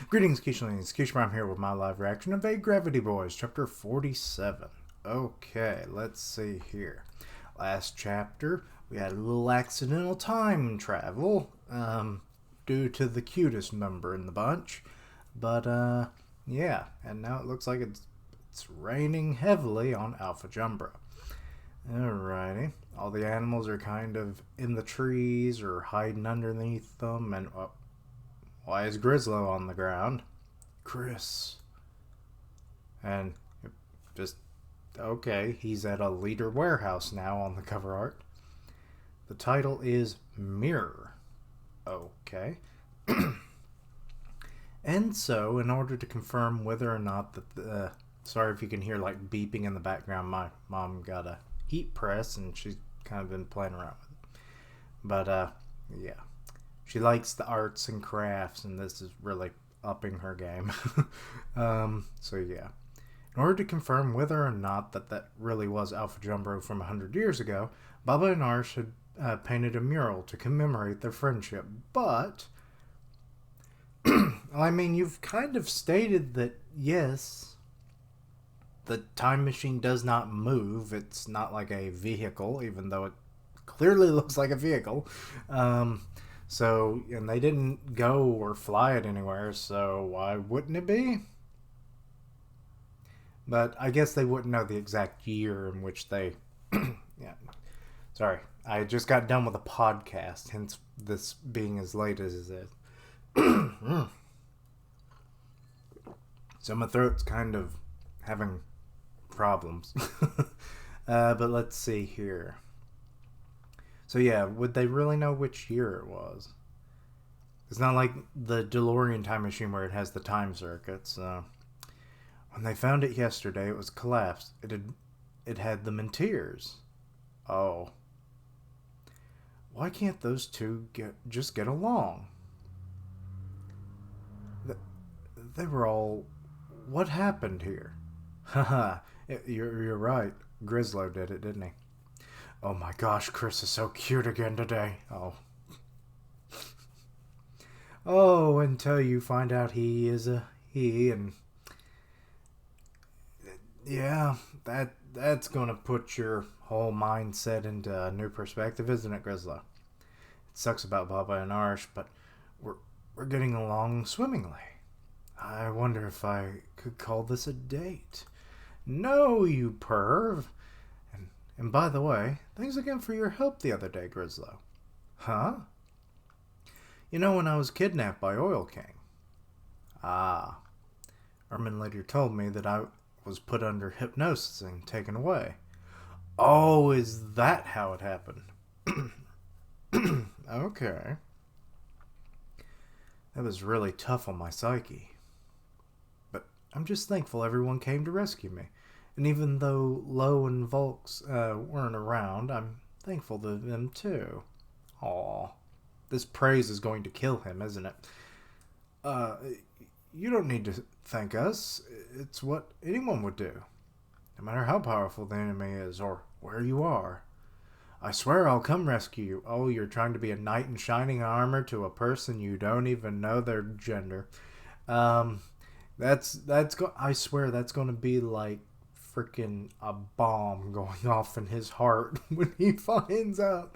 Greetings, Keishlings. Keishram here with my live reaction of Agravity Boys, chapter 47. Okay, let's see here. Last chapter, we had a little accidental time travel, due to the cutest member in the bunch. But, yeah, and now it looks like it's raining heavily on Alpha Jumbra. Alrighty. All the animals are kind of in the trees or hiding underneath them, and why is Grislow on the ground? Chris. And just, okay, he's at a leader warehouse now on the cover art. The title is Mirror. Okay. And so, in order to confirm whether or not that sorry if you can hear like beeping in the background, my mom got a heat press and she's kind of been playing around with it. But, yeah. She likes the arts and crafts, and this is really upping her game. So yeah. In order to confirm whether or not that really was Alpha Jumbo from 100 years ago, Baba and Arsh had painted a mural to commemorate their friendship. But, I mean, you've kind of stated that, yes, the time machine does not move. It's not like a vehicle, even though it clearly looks like a vehicle. So, and they didn't go or fly it anywhere, so why wouldn't it be? But I guess they wouldn't know the exact year in which they... yeah. Sorry, I just got done with a podcast, hence this being as late as it is. So my throat's kind of having problems. But let's see here. So yeah, would they really know which year it was? It's not like the DeLorean time machine where it has the time circuits. When they found it yesterday, it was collapsed. It had them in tears. Oh. Why can't those two just get along? They were all... What happened here? Haha, you're right. Grislow did it, didn't he? Oh my gosh, Chris is so cute again today. Oh. Oh, until you find out he is a he, and yeah, that's gonna put your whole mindset into a new perspective, isn't it, Grislow? It sucks about Baba and Arsh, but we're getting along swimmingly. I wonder if I could call this a date. No, you perv. And by the way, thanks again for your help the other day, Grislow. Huh? You know when I was kidnapped by Oil King? Ah. Ermin later told me that I was put under hypnosis and taken away. Oh, is that how it happened? Okay. That was really tough on my psyche. But I'm just thankful everyone came to rescue me. And even though Lowe and Volks weren't around, I'm thankful to them too. Aw. This praise is going to kill him, isn't it? You don't need to thank us. It's what anyone would do. No matter how powerful the enemy is or where you are. I swear I'll come rescue you. Oh, you're trying to be a knight in shining armor to a person you don't even know their gender. I swear that's going to be like freaking a bomb going off in his heart when he finds out.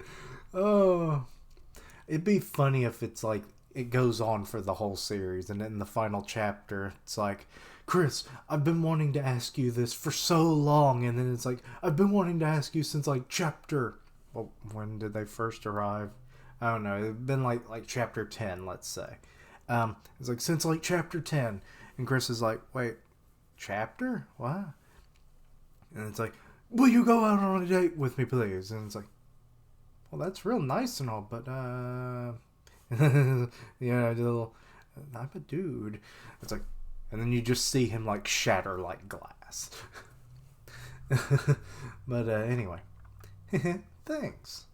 Oh, it'd be funny if it's like it goes on for the whole series, and in the final chapter it's like, Chris, I've been wanting to ask you this for so long, and then it's like, I've been wanting to ask you since like chapter, well, when did they first arrive? I don't know, it's been like chapter 10, let's say. It's like since like chapter 10, and Chris is like, wait, chapter? What? And it's like, will you go out on a date with me, please? And it's like, well, that's real nice and all, but, yeah, a little, I'm a dude. It's like, and then you just see him, like, shatter like glass. But, anyway. Thanks.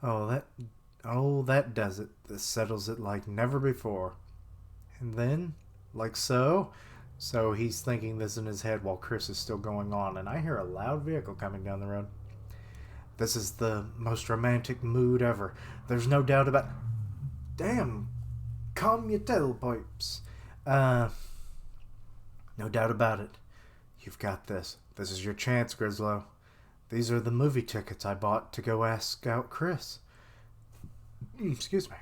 Oh, that does it. This settles it like never before. And then, like so... So he's thinking this in his head while Chris is still going on, and I hear a loud vehicle coming down the road. This is the most romantic mood ever. There's no doubt about... Damn, calm your tailpipes. Uh, no doubt about it. You've got this. This is your chance, Grislow. These are the movie tickets I bought to go ask out Chris. Excuse me.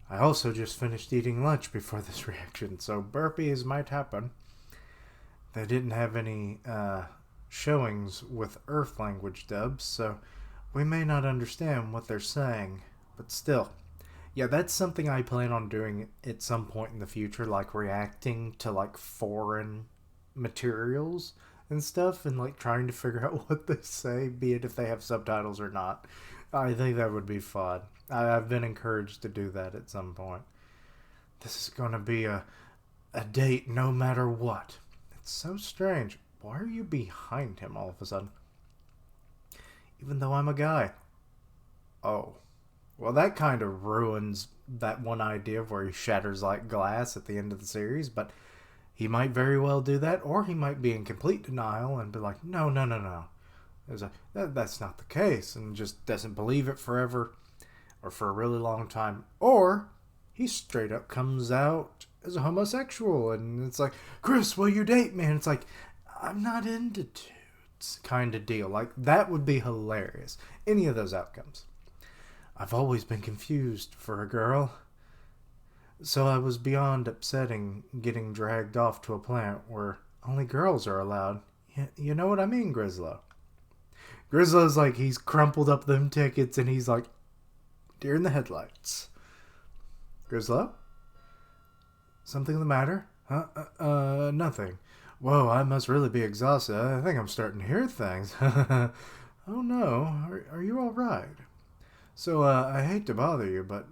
I also just finished eating lunch before this reaction, so burpees might happen. They didn't have any showings with Earth language dubs, so we may not understand what they're saying, but still. Yeah, that's something I plan on doing at some point in the future, like reacting to like foreign materials and stuff and like trying to figure out what they say, be it if they have subtitles or not. I think that would be fun. I've been encouraged to do that at some point. This is going to be a date no matter what. It's so strange. Why are you behind him all of a sudden? Even though I'm a guy. Oh. Well, that kind of ruins that one idea of where he shatters like glass at the end of the series, but he might very well do that, or he might be in complete denial and be like, no. That's not the case, and just doesn't believe it forever or for a really long time. Or he straight up comes out as a homosexual, and it's like, Chris, will you date me? And it's like, I'm not into dudes kind of deal. Like, that would be hilarious. Any of those outcomes. I've always been confused for a girl. So I was beyond upsetting getting dragged off to a plant where only girls are allowed. You know what I mean, Grislow? Grislow's like, he's crumpled up them tickets and he's like, deer in the headlights. Grislow? Something the matter? Nothing. Whoa, I must really be exhausted. I think I'm starting to hear things. Oh no, are you alright? So, I hate to bother you, but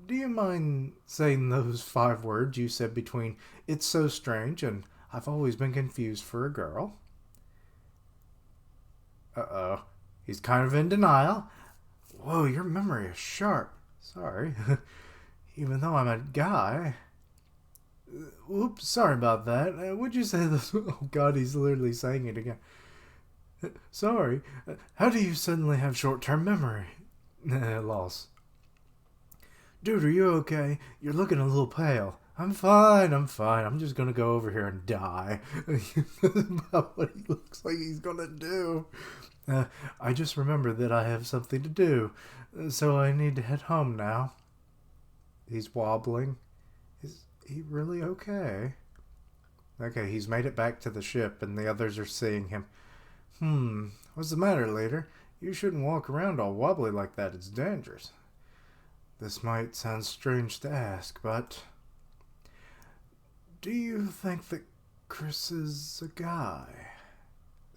do you mind saying those 5 words you said between "it's so strange" and "I've always been confused for a girl"? Uh-oh. He's kind of in denial. Whoa, your memory is sharp. Sorry. Even though I'm a guy. Oops, sorry about that. Would you say this? Oh god, he's literally saying it again. Sorry. How do you suddenly have short-term memory? Loss. Dude, are you okay? You're looking a little pale. I'm fine. I'm just gonna go over here and die. About what he looks like he's gonna do. I just remembered that I have something to do, so I need to head home now. He's wobbling. Is he really okay? Okay, he's made it back to the ship, and the others are seeing him. What's the matter, leader? You shouldn't walk around all wobbly like that. It's dangerous. This might sound strange to ask, but do you think that Chris is a guy?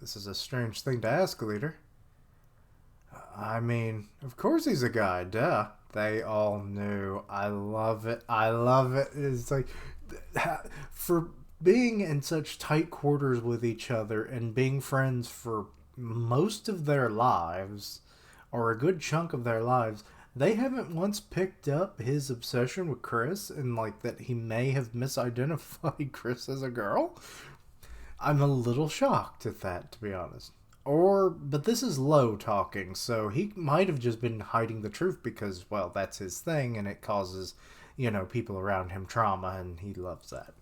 This is a strange thing to ask, leader. I mean, of course he's a guy, duh. They all knew. I love it. It's like, for being in such tight quarters with each other and being friends for most of their lives, or a good chunk of their lives, they haven't once picked up his obsession with Chris and like that he may have misidentified Chris as a girl. I'm a little shocked at that, to be honest. But this is Low talking, so he might have just been hiding the truth because, well, that's his thing and it causes, people around him trauma and he loves that.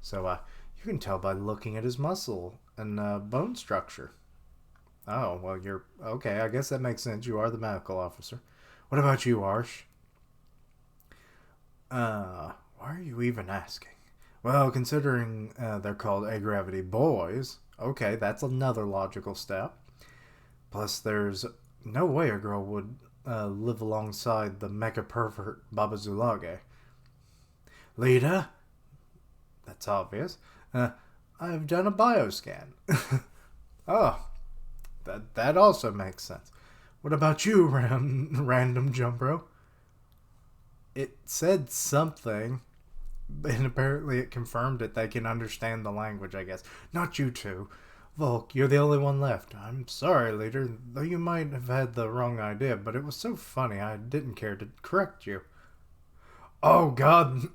So, you can tell by looking at his muscle and bone structure. Oh, well, you're... Okay, I guess that makes sense. You are the medical officer. What about you, Arsh? Why are you even asking? Well, considering they're called Agravity boys, okay, that's another logical step. Plus, there's no way a girl would live alongside the mecha pervert Baba Zulage. Lita? That's obvious. I've done a bioscan. Oh, that also makes sense. What about you, random Jumbro? It said something, and apparently it confirmed it. They can understand the language, I guess. Not you two. Volk, you're the only one left. I'm sorry, leader, though you might have had the wrong idea, but it was so funny I didn't care to correct you. Oh, God.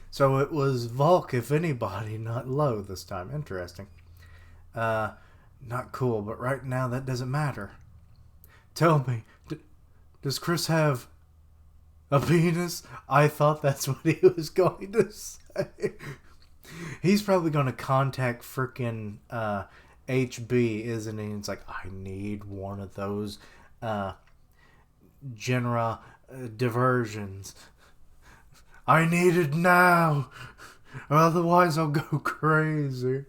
So it was Volk, if anybody, not Low this time. Interesting. Not cool, but right now that doesn't matter. Tell me, does Chris have A penis? I thought that's what he was going to say. He's probably going to contact frickin' HB, isn't he? It's like, I need one of those genera diversions. I need it now, or otherwise I'll go crazy.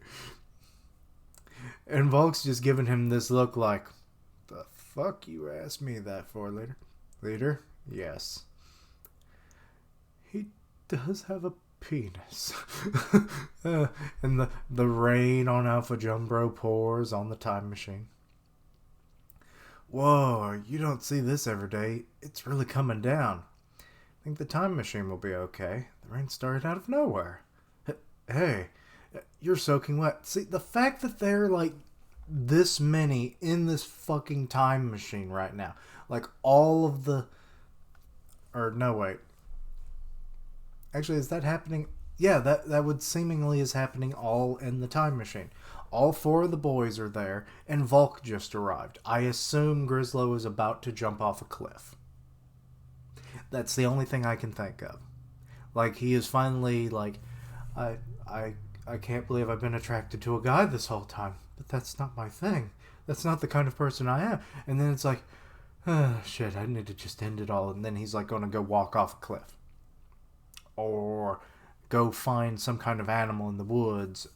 And Volk's just giving him this look like, the fuck you asked me that for, leader? Leader? Yes. He does have a penis. And the rain on Alpha Jumbro pours on the time machine. Whoa, you don't see this every day. It's really coming down. I think the time machine will be okay. The rain started out of nowhere. Hey, you're soaking wet. See, the fact that there are like this many in this fucking time machine right now. Like all of the... Or no, wait. Actually, is that happening? Yeah, that would seemingly is happening all in the time machine. All 4 of the boys are there, and Volk just arrived. I assume Grislow is about to jump off a cliff. That's the only thing I can think of. Like, he is finally like, I can't believe I've been attracted to a guy this whole time. But that's not my thing. That's not the kind of person I am. And then it's like, oh, shit, I need to just end it all. And then he's like going to go walk off a cliff. Or go find some kind of animal in the woods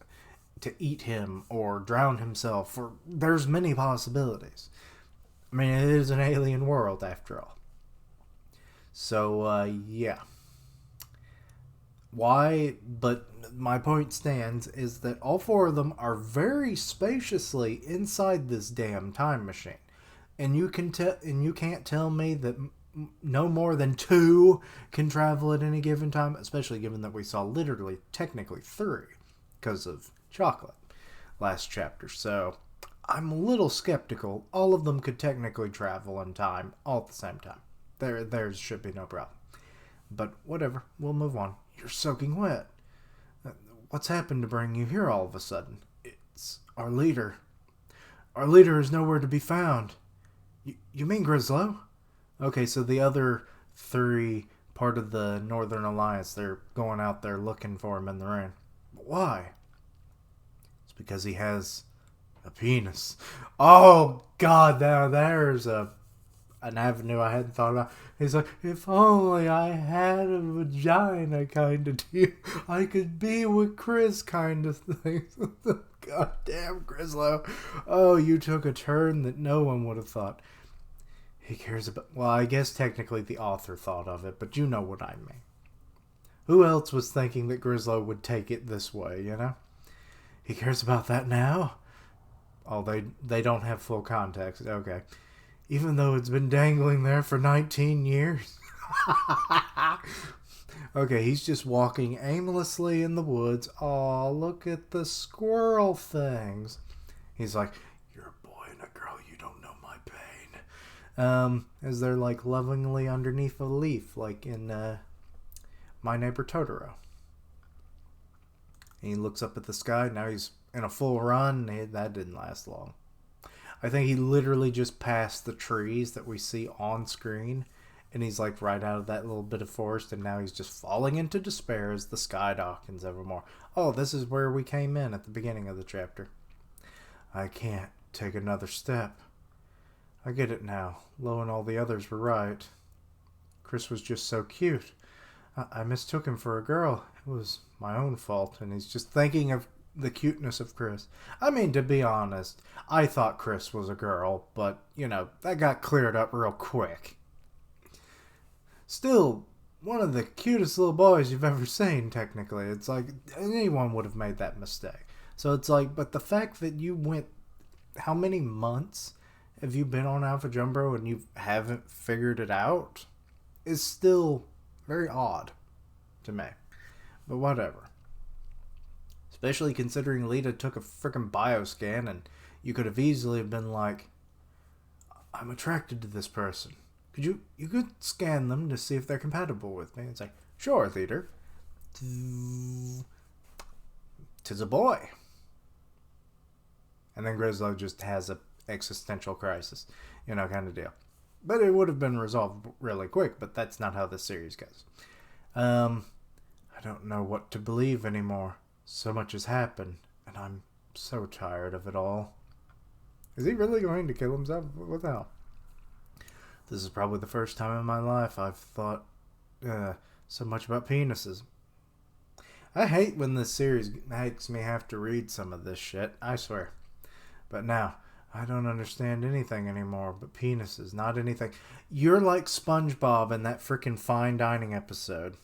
to eat him or drown himself. Or there's many possibilities. I mean, it is an alien world after all. So, yeah. Why? But my point stands is that all 4 of them are very spaciously inside this damn time machine. And you can't tell me that no more than 2 can travel at any given time, especially given that we saw literally, technically 3 because of chocolate last chapter. So I'm a little skeptical. All of them could technically travel in time all at the same time. There should be no problem. But whatever, we'll move on. You're soaking wet. What's happened to bring you here all of a sudden? It's our leader. Our leader is nowhere to be found. You mean Grislow? Okay, so the other 3, part of the Northern Alliance, they're going out there looking for him in the rain. But why? It's because he has a penis. Oh, God, now there's an avenue I hadn't thought about. He's like, if only I had a vagina kind of deal, I could be with Chris kind of thing. God damn, Grislow. Oh, you took a turn that no one would have thought. He cares about... Well, I guess technically the author thought of it, but you know what I mean. Who else was thinking that Grislow would take it this way, you know? He cares about that now? Oh, they don't have full context. Okay. Even though it's been dangling there for 19 years. Okay, he's just walking aimlessly in the woods. Aw, look at the squirrel things. He's like, you're a boy and a girl, you don't know my pain. As they're like lovingly underneath a leaf, like in My Neighbor Totoro. And he looks up at the sky. Now he's in a full run. That didn't last long. I think he literally just passed the trees that we see on screen. And he's like right out of that little bit of forest. And now he's just falling into despair as the sky darkens evermore. Oh, this is where we came in at the beginning of the chapter. I can't take another step. I get it now. Lo and all the others were right. Chris was just so cute. I mistook him for a girl. It was my own fault. And he's just thinking of the cuteness of Chris. I mean, to be honest, I thought Chris was a girl, but, you know, that got cleared up real quick. Still, one of the cutest little boys you've ever seen, technically. It's like, anyone would have made that mistake. So it's like, but the fact that you went, how many months have you been on Alpha Jumbo and you haven't figured it out is still very odd to me. But whatever. Especially considering Lita took a freaking bioscan and you could have easily been like, I'm attracted to this person. You could scan them to see if they're compatible with me. It's like, sure, leader. 'Tis a boy. And then Grislow just has a existential crisis, you know, kind of deal. But it would have been resolved really quick, but that's not how the series goes. I don't know what to believe anymore. So much has happened, and I'm so tired of it all. Is he really going to kill himself? What the hell? This is probably the first time in my life I've thought so much about penises. I hate when this series makes me have to read some of this shit, I swear. But now, I don't understand anything anymore but penises, not anything. You're like SpongeBob in that frickin' Fine Dining episode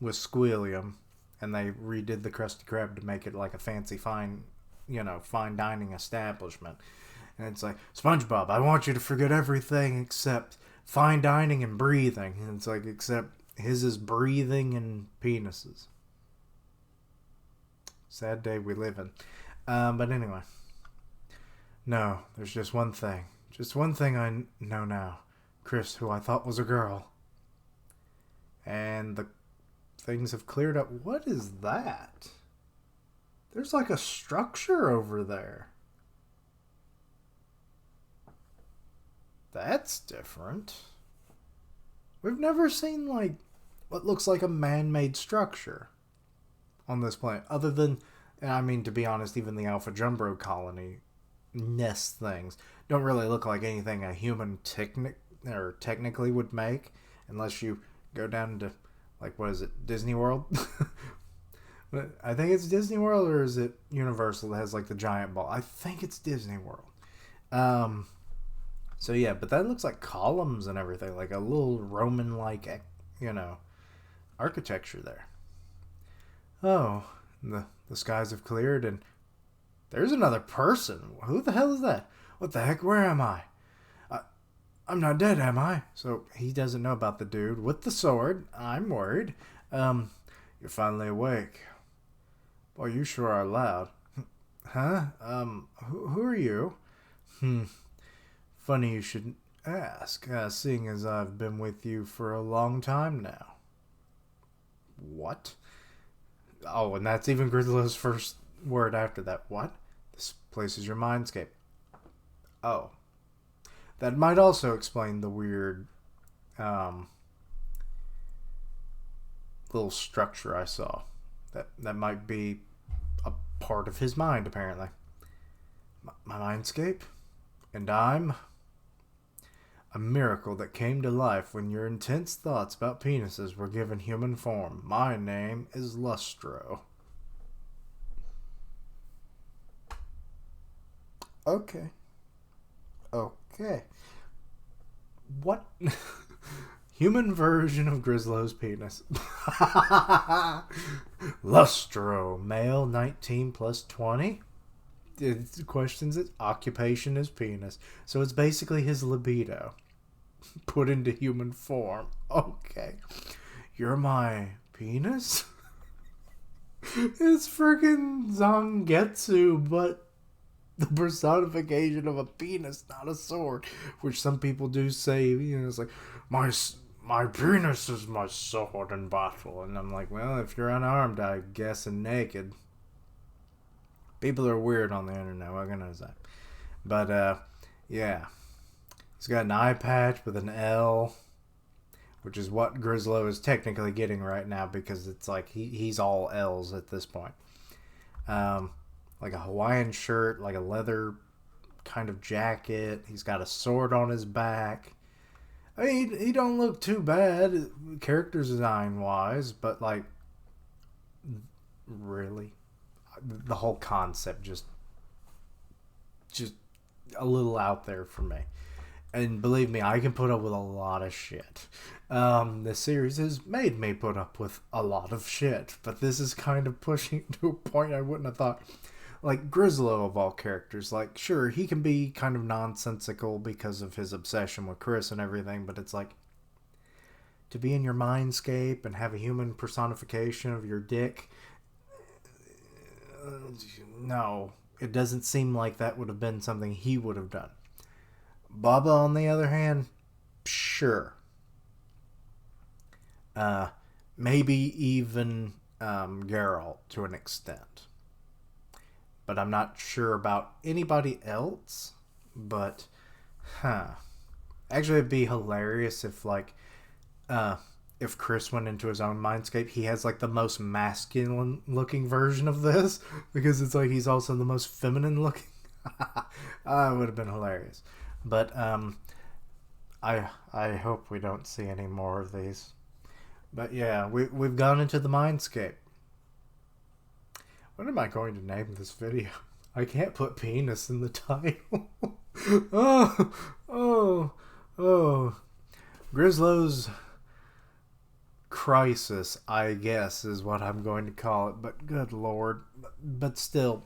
with Squilliam, and they redid the Krusty Krab to make it like a fancy fine dining establishment. And it's like, SpongeBob, I want you to forget everything except fine dining and breathing. And it's like, except his is breathing and penises. Sad day we live in. But anyway. No, there's just one thing. Just one thing I know now. Chris, who I thought was a girl. And the things have cleared up. What is that? There's like a structure over there. That's different. We've never seen like what looks like a man-made structure on this planet. Other than, I mean, to be honest, even the Alpha Jumbo colony nest things don't really look like anything a human technically would make, unless you go down to, like, what is it, Disney World? I think it's Disney World, or is it Universal that has like the giant ball? I think it's Disney World. So yeah, but that looks like columns and everything, like a little Roman-like, architecture there. Oh, the skies have cleared, and there's another person. Who the hell is that? What the heck? Where am I? I'm not dead, am I? So he doesn't know about the dude with the sword. I'm worried. You're finally awake. Boy, you sure are loud. Huh? Who are you? Funny you should ask, seeing as I've been with you for a long time now. What? Oh, and that's even Grislow's first word after that. What? This place is your mindscape. Oh. That might also explain the weird little structure I saw. That might be a part of his mind, apparently. My mindscape? And I'm a miracle that came to life when your intense thoughts about penises were given human form. My name is Lustro. Okay. What? Human version of Grislow's penis. Lustro, male, 19 plus 20. It questions its occupation is penis. So it's basically his libido put into human form. Okay. You're my penis? It's freaking Zangetsu, but the personification of a penis, not a sword. Which some people do say, it's like, my penis is my sword in battle. And I'm like, well, if you're unarmed, I guess, and naked. People are weird on the internet, what can I say? But, yeah. He's got an eye patch with an L, which is what Grislow is technically getting right now, because it's like he's all L's at this point. Like a Hawaiian shirt, like a leather kind of jacket. He's got a sword on his back. I mean, he don't look too bad, character design-wise, but, like, really? The whole concept just a little out there for me. And believe me, I can put up with a lot of shit. This series has made me put up with a lot of shit, but this is kind of pushing to a point I wouldn't have thought. Like, Grislow of all characters, like, sure, he can be kind of nonsensical because of his obsession with Chris and everything, but it's like, to be in your mindscape and have a human personification of your dick, no, it doesn't seem like that would have been something he would have done. Baba, on the other hand, sure. Maybe even Geralt to an extent. But I'm not sure about anybody else. But, Actually, it'd be hilarious if Chris went into his own mindscape. He has like the most masculine looking version of this because it's like he's also the most feminine looking. It would have been hilarious. But I hope we don't see any more of these. But yeah, we've gone into the mindscape. What am I going to name this video? I can't put penis in the title. oh. Grislow's crisis, I guess, is what I'm going to call it. But good lord. But still,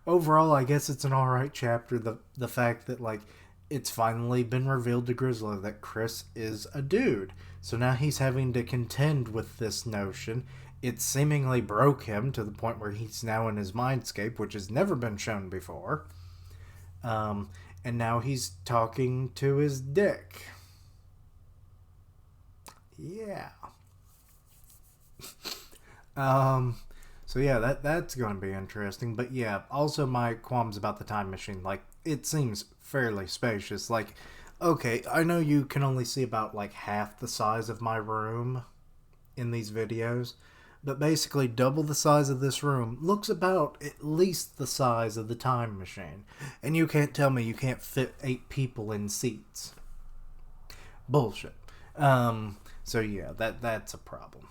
overall, I guess it's an alright chapter. The fact that, like, it's finally been revealed to Grislow that Chris is a dude. So now he's having to contend with this notion. It seemingly broke him to the point where he's now in his mindscape, which has never been shown before. And now he's talking to his dick. Yeah. So yeah, that's going to be interesting. But yeah, also my qualms about the time machine. Like, it seems fairly spacious. Like, okay, I know you can only see about like half the size of my room in these videos, but basically double the size of this room looks about at least the size of the time machine. And you can't tell me you can't fit 8 people in seats. Bullshit. So yeah, that's a problem.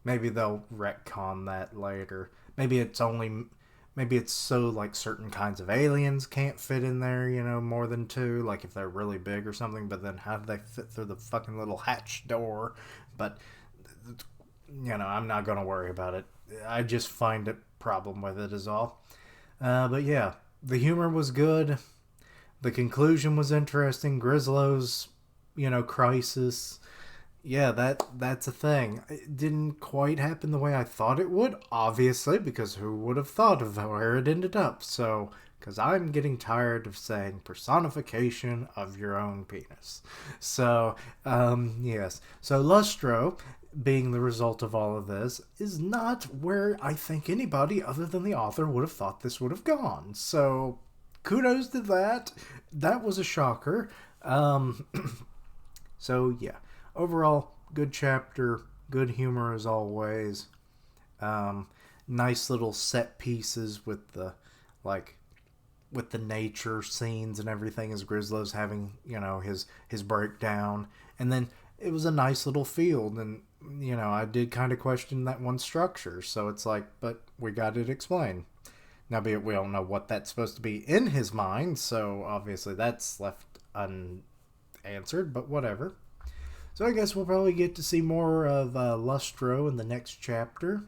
Maybe they'll retcon that later. Maybe it's so like certain kinds of aliens can't fit in there, more than 2, like if they're really big or something, but then how do they fit through the fucking little hatch door? But I'm not going to worry about it. I just find a problem with it is all. But yeah, the humor was good. The conclusion was interesting. Grislow's, crisis. Yeah, that's a thing. It didn't quite happen the way I thought it would, obviously, because who would have thought of where it ended up? So, because I'm getting tired of saying personification of your own penis. So, yes. So, Lustro, being the result of all of this, is not where I think anybody other than the author would have thought this would have gone. So, kudos to that. That was a shocker. So, yeah. Overall, good chapter, good humor as always. Nice little set pieces with the nature scenes and everything as Grislow's having, his breakdown. And then it was a nice little field, and I did kind of question that one structure. So it's like, but we got it explained. Now, be it we don't know what that's supposed to be in his mind, so obviously that's left unanswered, but whatever. So I guess we'll probably get to see more of Lustro in the next chapter.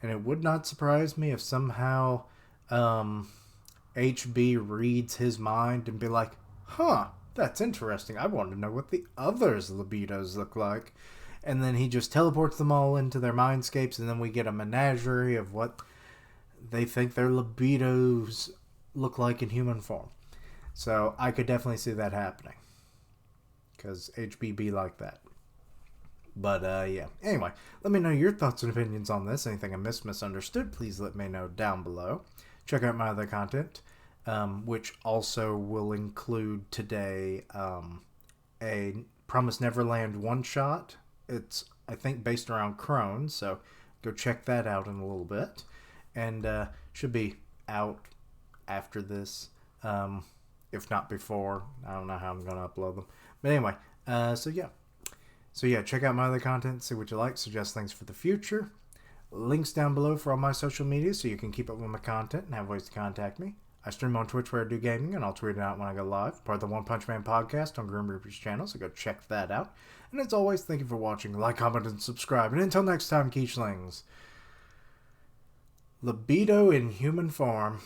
And it would not surprise me if somehow HB reads his mind and be like, huh, that's interesting. I want to know what the others' libidos look like. And then he just teleports them all into their mindscapes, and then we get a menagerie of what they think their libidos look like in human form. So I could definitely see that happening. Because HBB like that. But, yeah. Anyway, let me know your thoughts and opinions on this. Anything I misunderstood, please let me know down below. Check out my other content, which also will include today a Promised Neverland one-shot. It's, I think, based around Crone, so go check that out in a little bit. And should be out after this, if not before. I don't know how I'm going to upload them. But anyway, so yeah, check out my other content, see what you like, suggest things for the future. Links down below for all my social media so you can keep up with my content and have ways to contact me. I stream on Twitch where I do gaming, and I'll tweet it out when I go live. Part of the One Punch Man podcast on Grim Reaper's channel, so go check that out. And as always, thank you for watching. Like, comment, and subscribe. And until next time, Keechlings, libido in human form.